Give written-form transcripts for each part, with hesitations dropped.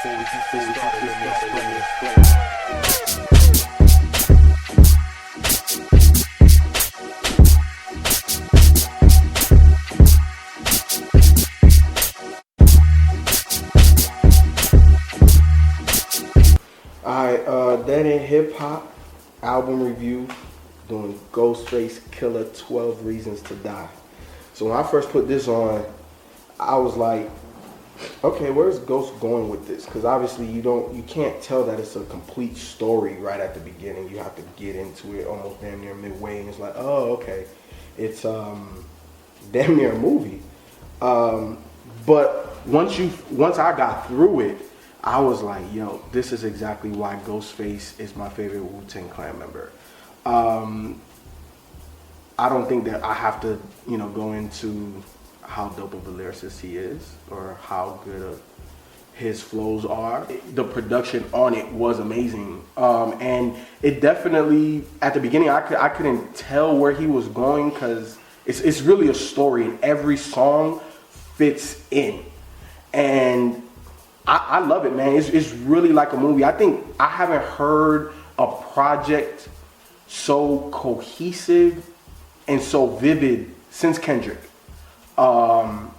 Alright, Dead in Hip Hop album review, doing Ghostface Killah 12 Reasons to Die. So when I first put this on, I was like, okay, where's Ghost going with this? Because obviously you can't tell that it's a complete story right at the beginning. You have to get into it almost damn near midway, and it's like, oh, okay, it's damn near a movie. But once I got through it, I was like, yo, this is exactly why Ghostface is my favorite Wu-Tang Clan member. I don't think that I have to, go into how dope of a lyricist he is or how good his flows are. The production on it was amazing. And it definitely, at the beginning, I couldn't tell where he was going because it's really a story and every song fits in. And I love it, man. It's really like a movie. I think I haven't heard a project so cohesive and so vivid since Kendrick. And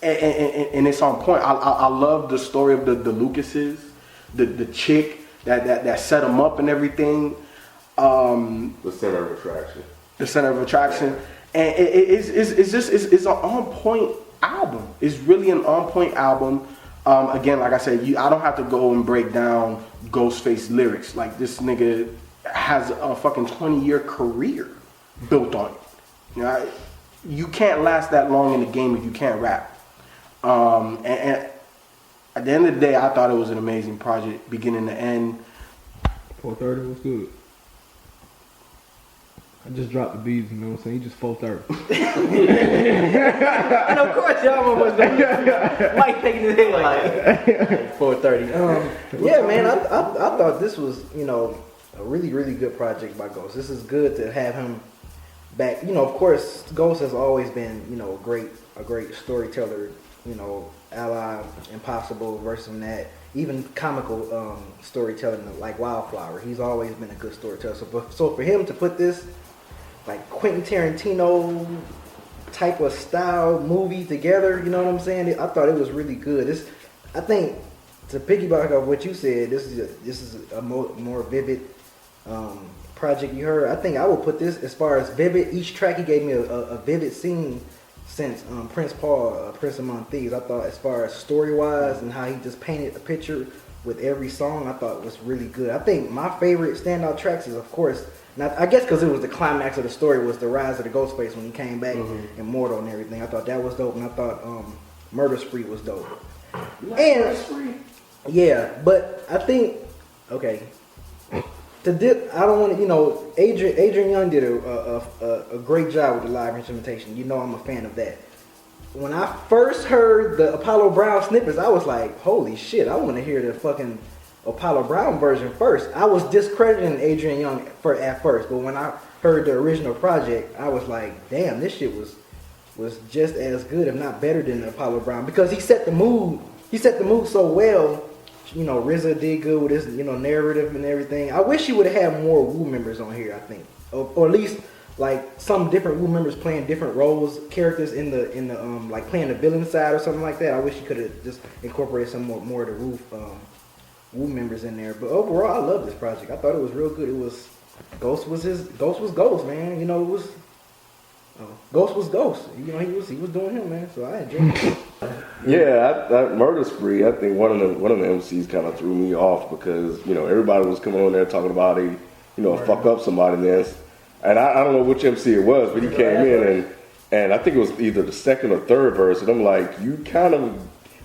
it's on point. I love the story of the Lucases, the chick that set him up and everything. The center of attraction. The center of attraction. And it's an on point album. It's really an on point album. Again, like I said, I don't have to go and break down Ghostface lyrics. Like, this nigga has a fucking 20-year career built on it. You can't last that long in the game if you can't rap. And at the end of the day, I thought it was an amazing project, beginning to end. 430 was good. I just dropped the beats, you know what I'm saying? He just 430. And of course, y'all was Mike taking his head like 430. Yeah, man, I thought this was, a really, really good project by Ghost. This is good to have him back. Of course, Ghost has always been, a great storyteller, Ally, Impossible, versus that. Even comical storytelling like Wildflower. He's always been a good storyteller. So for him to put this like Quentin Tarantino type of style movie together, you know what I'm saying? I thought it was really good. I think, to piggyback off what you said, this is a more vivid project you heard. I think I would put this as far as vivid. Each track he gave me a vivid scene since Prince Paul, Prince Among Thieves. I thought as far as story-wise and how he just painted a picture with every song, I thought was really good. I think my favorite standout tracks is, of course, now, I guess because it was the climax of the story, was the rise of the Ghostface when he came back, Immortal and everything. I thought that was dope, and I thought Murder Spree was dope. Yeah, but I think, okay, I don't want to, Adrian Young did a great job with the live instrumentation. I'm a fan of that. When I first heard the Apollo Brown snippets, I was like, holy shit, I want to hear the fucking Apollo Brown version first. I was discrediting Adrian Young at first, but when I heard the original project, I was like, damn, this shit was just as good, if not better than Apollo Brown, because he set the mood. He set the mood so well. RZA did good with his, narrative and everything. I wish he would have had more Wu members on here, I think. Or at least, like, some different Wu members playing different roles, characters in the like, playing the villain side or something like that. I wish he could have just incorporated some more of the Wu members in there. But overall, I love this project. I thought it was real good. It was, Ghost was Ghost, man. Ghost was Ghost. He was doing him, man. So I enjoyed it. Yeah, that Murder Spree, I think one of the MCs kind of threw me off because, everybody was coming on there talking about fuck up somebody there. And I don't know which MC it was, but he came in and I think it was either the second or third verse, and I'm like, you kind of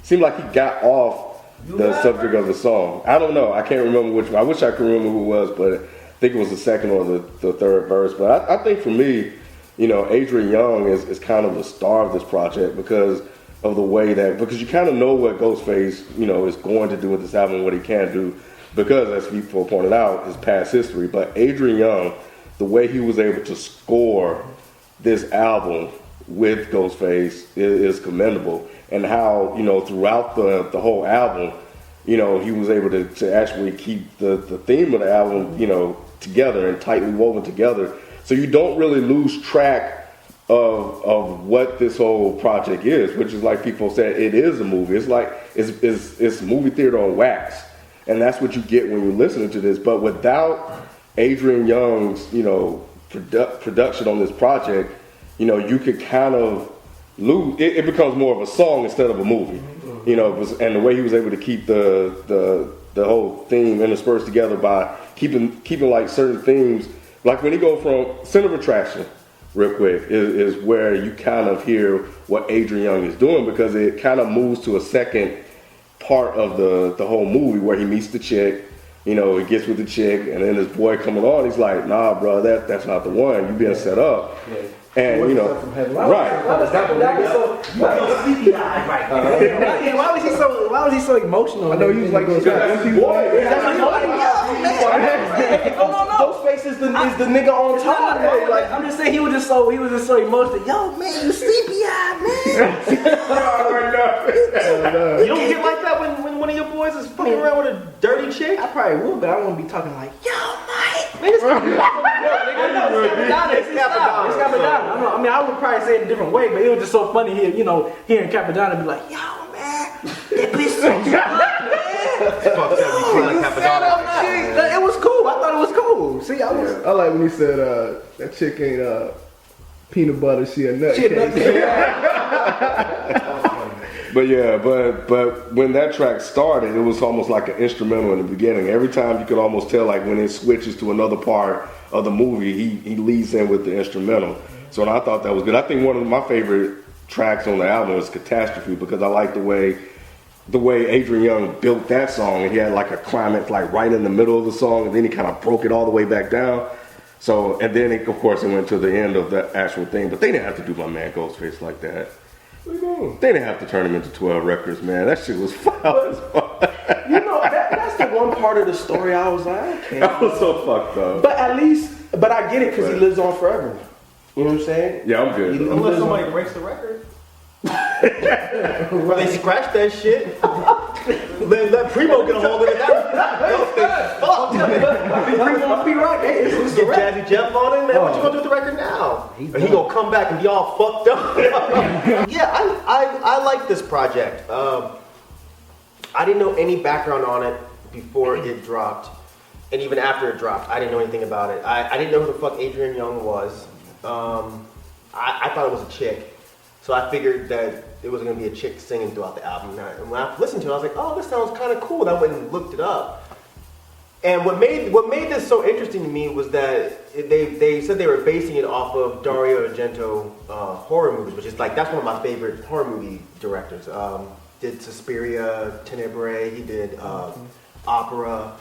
seemed like he got off the subject of the song. I don't know. I can't remember which one. I wish I could remember who it was, but I think it was the second or the third verse. But I think for me, Adrian Young is kind of the star of this project because of the way because you kind of know what Ghostface, is going to do with this album, what he can do, because as people pointed out, his past history. But Adrian Young, the way he was able to score this album with Ghostface is commendable, and how throughout the whole album, you know, he was able to actually keep the theme of the album, you know, together and tightly woven together. So you don't really lose track of what this whole project is, which is like people said, it is a movie. It's like it's movie theater on wax, and that's what you get when you're listening to this. But without Adrian Young's, you know, production on this project, you know, you could kind of lose. It becomes more of a song instead of a movie, you know. And the way he was able to keep the whole theme interspersed together by keeping like certain themes, like when he go from Center of Attraction, real quick, is where you kind of hear what Adrian Young is doing, because it kind of moves to a second part of the whole movie where he meets the chick. You know, he gets with the chick, and then this boy coming on, he's like, nah, bro, that's not the one. You being set up. Yeah. And, you know, right. Why was he so emotional? I know he was like, Ghostface is the nigga on top. Like, I'm just saying he was just so emotional. Yo, man, you sleepy eyed, man. You don't get like that when one of your boys is fucking around with a dirty chick? I probably would, but I wouldn't be talking like, yo, Mike. Man, it's Capadonna. I mean, I would probably say it a different way, but it was just so funny here, you know, hearing Capadonna be like, yo, man, that bitch so good, man. It was cool. I thought it was cool. See, I like when he said that chick ain't peanut butter, she a nut. But yeah, but when that track started, it was almost like an instrumental in the beginning. Every time you could almost tell, like when it switches to another part of the movie, he leads in with the instrumental. So I thought that was good. I think one of my favorite tracks on the album is Catastrophe, because I like the way Adrian Young built that song, and he had like a climax like right in the middle of the song, and then he kind of broke it all the way back down. So, and then of course it went to the end of the actual thing, but they didn't have to do my man Ghostface like that. What you mean? They didn't have to turn him into 12 records, man. That shit was foul as fuck. You know, that's the one part of the story I was like, okay. That was so fucked up. But I get it, because he lives on forever. You know what I'm saying? Yeah, I'm good. Unless somebody breaks the record. Or they scratch that shit. Let Primo get a hold of it. Primo be right. Hey, get Jazzy Jeff on it, man. What you gonna do with the record now? He gonna come back and be all fucked up. Yeah, I like this project. I didn't know any background on it before it dropped, and even after it dropped, I didn't know anything about it. I didn't know who the fuck Adrian Young was. I thought it was a chick. So I figured that it was going to be a chick singing throughout the album. And when I listened to it, I was like, oh, this sounds kind of cool. And I went and looked it up. And what made this so interesting to me was that they said they were basing it off of Dario Argento horror movies, which is like, that's one of my favorite horror movie directors. Did Suspiria, Tenebrae, he did Opera.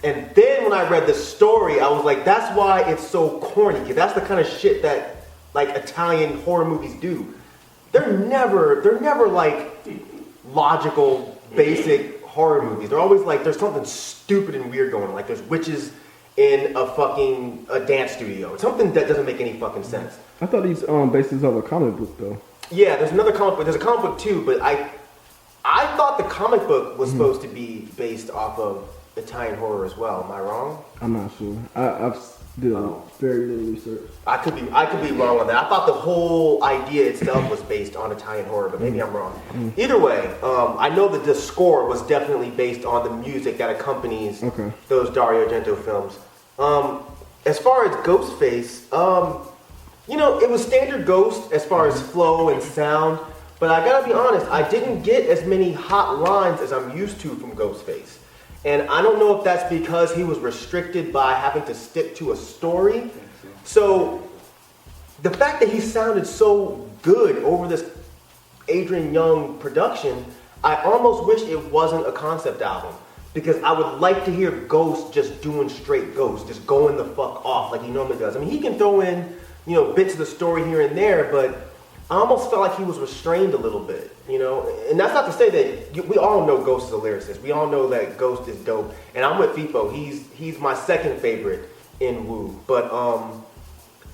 And then when I read the story, I was like, that's why it's so corny. Because that's the kind of shit that like Italian horror movies do. They're never like logical, basic horror movies. They're always like there's something stupid and weird going on. Like there's witches in a dance studio. Something that doesn't make any fucking sense. I thought he's based this on a comic book though. Yeah, there's another comic book. There's a comic book too, but I thought the comic book was supposed to be based off of Italian horror as well. Am I wrong? I'm not sure. I've did very little research. I could be wrong on that. I thought the whole idea itself was based on Italian horror, but maybe I'm wrong. Either way, I know that the score was definitely based on the music that accompanies those Dario Argento films. As far as Ghostface, you know, it was standard Ghost as far as flow and sound, but I gotta be honest, I didn't get as many hot lines as I'm used to from Ghostface. And I don't know if that's because he was restricted by having to stick to a story. So the fact that he sounded so good over this Adrian Young production, I almost wish it wasn't a concept album. Because I would like to hear Ghost just doing straight Ghost, just going the fuck off like he normally does. I mean, he can throw in, you know, bits of the story here and there, but I almost felt like he was restrained a little bit, you know? And that's not to say that, we all know Ghost is a lyricist. We all know that Ghost is dope. And I'm with Fipo. He's my second favorite in Wu. But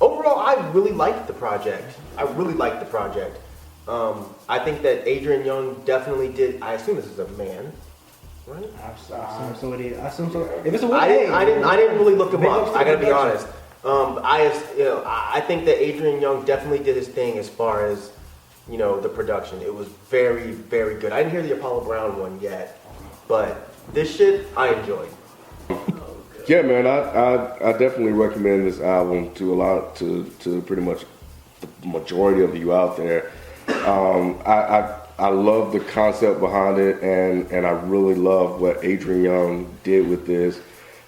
overall, I really liked the project. I think that Adrian Young definitely did, I assume this is a man. right? I assume so it is. I assume so. If it's a I didn't really look him Big up. ups to I gotta the be production. honest. I think that Adrian Young definitely did his thing as far as the production. It was very, very good. I didn't hear the Apollo Brown one yet, but this shit I enjoyed. Yeah, man, I definitely recommend this album to pretty much the majority of you out there. I love the concept behind it, and I really love what Adrian Young did with this.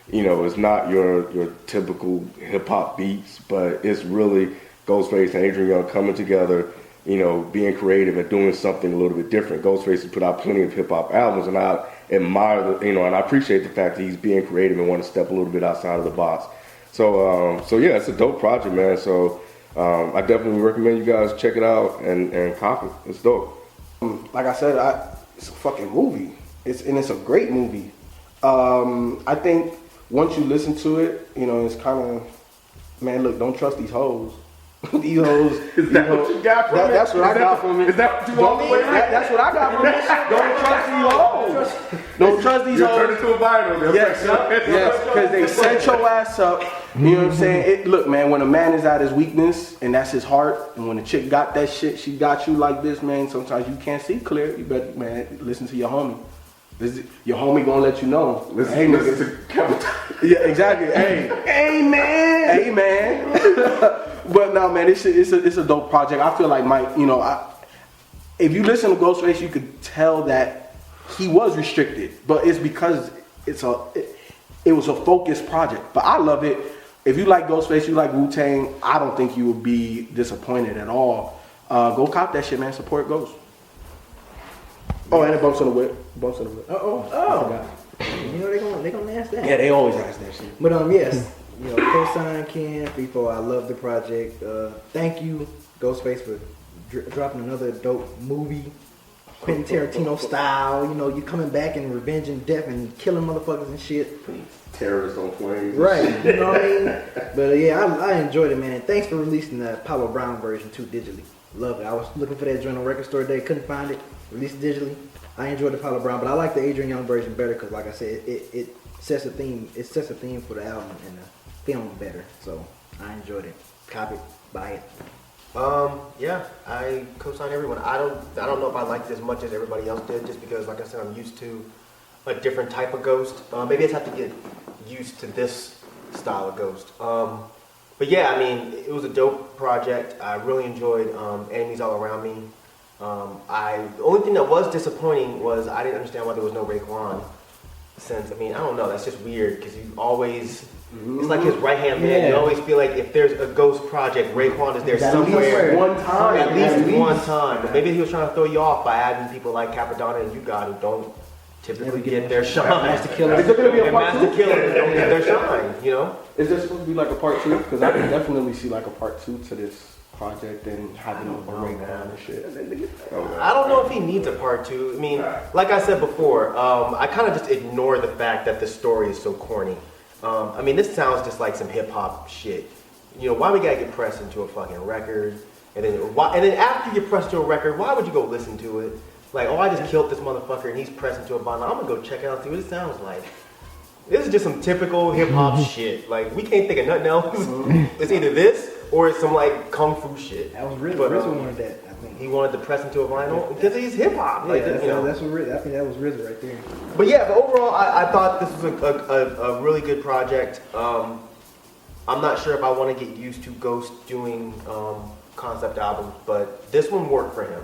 It's not your typical hip hop beats, but it's really Ghostface and Adrian Young coming together, being creative and doing something a little bit different. Ghostface has put out plenty of hip hop albums, and I admire and I appreciate the fact that he's being creative and want to step a little bit outside of the box. So yeah, it's a dope project, man. So I definitely recommend you guys check it out and cop it. It's dope. Like I said, it's a fucking movie. It's a great movie. I think once you listen to it, it's kind of, man, look, don't trust these hoes. These hoes. Is that what you got from it? That's what I got from it. Is that what you walk away with? That's what I got from it. Don't trust these hoes. Don't trust these You hoes. turn into a vinyl. Yes, because they set your ass up. You know what I'm saying? Look, man, when a man is at his weakness and that's his heart, and when a chick got that shit, she got you like this, man. Sometimes you can't see clear. You better, man, listen to your homie. Your homie gonna let you know. Listen to Kevin. Yeah, exactly. Hey, man. But no, man, it's a dope project. I feel like Mike, if you listen to Ghostface, you could tell that he was restricted, but it's because it was a focused project. But I love it. If you like Ghostface, you like Wu-Tang, I don't think you would be disappointed at all. Go cop that shit, man. Support Ghost. Oh, and it bumps on the whip. Oh. I forgot. They gonna ask that. Yeah, they always ask that shit. But yes, co-sign Ken, people. I love the project. Thank you, Ghostface, for dropping another dope movie, Quentin Tarantino style. You coming back and revenging death and killing motherfuckers and shit. Terrorists on flames. Right, you know what I mean? But yeah, I enjoyed it, man. Thanks for releasing the Apollo Brown version too digitally. Love it. I was looking for that joint on record store today, couldn't find it. Released digitally. I enjoyed the Apollo Brown, but I like the Adrian Young version better because, like I said, it sets a theme. It sets a theme for the album and the film better. So I enjoyed it. Copy it, buy it. Yeah, I co-sign everyone. I don't know if I liked it as much as everybody else did, just because, like I said, I'm used to a different type of Ghost. Maybe I just have to get used to this style of Ghost. But yeah, I mean, it was a dope project. I really enjoyed Enemies All Around Me. The only thing that was disappointing was I didn't understand why there was no Raekwon. I don't know, that's just weird because you always, it's like his right hand man. You always feel like if there's a Ghost project, Raekwon is there somewhere. At least one time. But maybe he was trying to throw you off by adding people like Capadonna and U-God who don't typically get their shine. Master Killah. Is there gonna be a part Master two? Killah don't get their shine, Is there supposed to be like a part two? Because I can definitely see like a part two to this project and having a breakdown and shit. I don't know if he needs a part two. I mean, like I said before, I kind of just ignore the fact that the story is so corny. This sounds just like some hip hop shit. Why we gotta get pressed into a fucking record, and then after you press to a record, why would you go listen to it? Like, I just killed this motherfucker and he's pressed into a bottle. I'm gonna go check it out and see what it sounds like. This is just some typical hip hop shit. Like, we can't think of nothing else. It's either this or it's some like kung fu shit. That was RZA wanted that, I think. He wanted to press into a vinyl because he's hip hop. Yeah, that's what RZA. I think that was RZA right there. But yeah, but overall, I thought this was a really good project. I'm not sure if I want to get used to Ghost doing concept albums, but this one worked for him.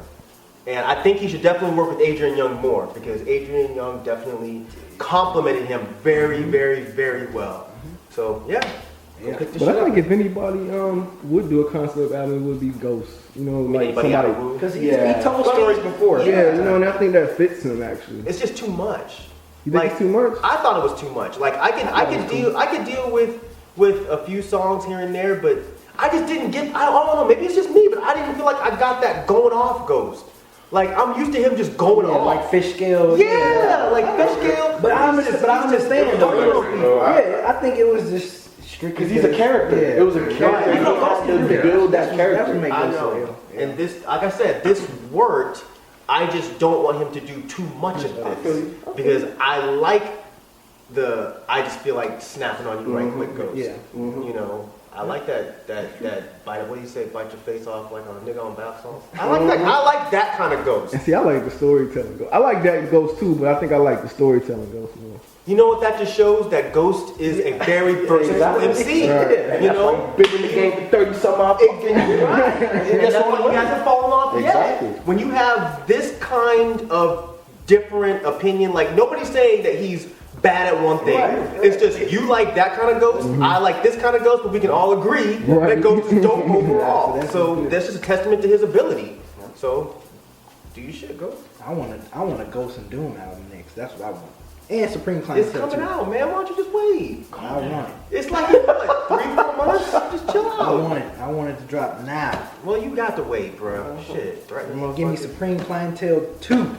And I think he should definitely work with Adrian Young more because Adrian Young definitely complimented him very, very, very well. So yeah. But I think if anybody would do a concept album, it would be Ghost. Like somebody. Because he told stories before. Yeah, and I think that fits him actually. It's just too much. You think it's too much? I thought it was too much. Like I could deal with a few songs here and there, but I just didn't get. I don't know. Maybe it's just me, but I didn't feel like I got that going off Ghost. Like I'm used to him just going off. Like Fish Scale. Yeah, like Fish Scale. But I understand though. I think it was just. Because he's a character. Yeah. It was a character. You have to build that character. I know. And this, like I said, this worked I just don't want him to do too much of this because I just feel like snapping on you right quick, Ghost. Yeah. You know, I like that bite. What do you say? Bite your face off like a nigga on bath salts. I like that. I like that kind of Ghost. And see, I like the storytelling Ghost. I like that Ghost too, but I think I like the storytelling Ghost more. You know what that just shows? That Ghost is a very versatile MC. Right. You know, Been in the game for 30 some odd right. And that's why he hasn't fallen off Exactly. yet. When you have this kind of different opinion, like nobody's saying that he's bad at one thing. Right. It's just you like that kind of Ghost. I like this kind of Ghost, but we can all agree that Ghost is dope overall. So that's just a testament to his ability. So do you shit, Ghost? I want a Ghost and Doom album next. That's what I want. And Supreme It's Clientele coming too. out, man. Why don't you just wait? I want it. It's like what, 3-4 months? Just chill I out. want it. I want it to drop now. Well, you got to wait, bro. Shit. Right. And then give me Supreme Clientele 2.